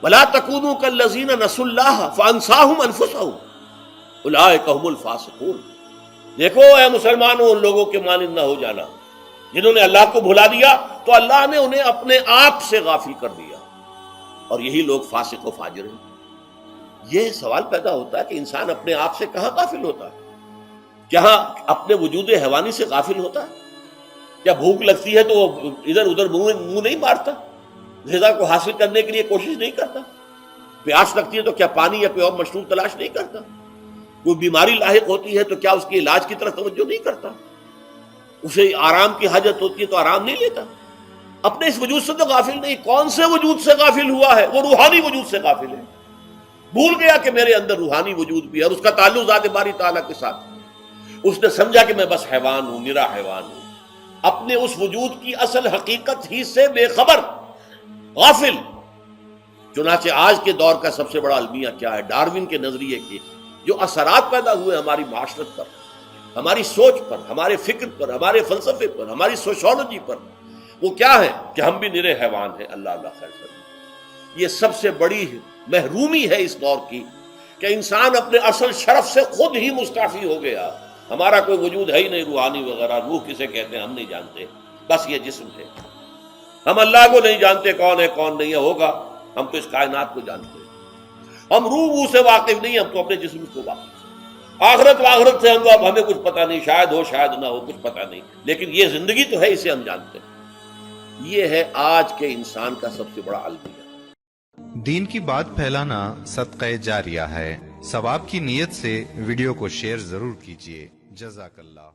ولا تکونوا کالذین نسوا اللہ فانساہم انفسہم اولئک ھم الفاسقون. دیکھو اے مسلمانوں، ان لوگوں کے مانند نہ ہو جانا جنہوں نے اللہ کو بھلا دیا تو اللہ نے انہیں اپنے آپ سے غافل کر دیا، اور یہی لوگ فاسق و فاجر ہیں. یہ سوال پیدا ہوتا ہے کہ انسان اپنے آپ سے کہاں غافل ہوتا ہے؟ کہاں اپنے وجود حیوانی سے غافل ہوتا ہے؟ کیا بھوک لگتی ہے تو وہ ادھر ادھر منہ نہیں مارتا؟ غذا کو حاصل کرنے کے لیے کوشش نہیں کرتا؟ پیاس لگتی ہے تو کیا پانی یا کوئی اور مشروب تلاش نہیں کرتا؟ کوئی بیماری لاحق ہوتی ہے تو کیا اس کے علاج کی طرف توجہ نہیں کرتا؟ اسے آرام کی حاجت ہوتی ہے تو آرام نہیں لیتا؟ اپنے اس وجود سے تو غافل نہیں. کون سے وجود سے غافل ہوا ہے؟ وہ روحانی وجود سے غافل ہے. بھول گیا کہ میرے اندر روحانی وجود بھی ہے اور اس کا تعلق ذات باری تعالیٰ کے ساتھ. اس نے سمجھا کہ میں بس حیوان ہوں، میرا حیوان ہوں، اپنے اس وجود کی اصل حقیقت ہی سے بے خبر، غافل. چنانچہ آج کے دور کا سب سے بڑا المیہ کیا ہے؟ ڈاروین کے نظریے کے جو اثرات پیدا ہوئے ہماری معاشرت پر، ہماری سوچ پر، ہمارے فکر پر، ہمارے فلسفے پر، ہماری سوشولوجی پر، وہ کیا ہے کہ ہم بھی نرے حیوان ہیں. اللہ اللہ خیر کرے. یہ سب سے بڑی محرومی ہے اس دور کی کہ انسان اپنے اصل شرف سے خود ہی مستعفی ہو گیا. ہمارا کوئی وجود ہے ہی نہیں روحانی وغیرہ. روح کسے کہتے ہیں ہم نہیں جانتے، بس یہ جسم ہے. ہم اللہ کو نہیں جانتے کون ہے کون نہیں ہے. ہوگا ہم تو اس کائنات کو جانتے ہیں. ہم روح سے واقف نہیں، ہم تو اپنے جسم کو واقف. آخرت واخرت سے ہمیں کچھ پتہ نہیں، شاید ہو شاید نہ ہو، کچھ پتہ نہیں، لیکن یہ زندگی تو ہے، اسے ہم جانتے ہیں. یہ ہے آج کے انسان کا سب سے بڑا المیہ. دین کی بات پھیلانا صدقہ جاریہ ہے. ثواب کی نیت سے ویڈیو کو شیئر ضرور کیجیے. جزاک اللہ.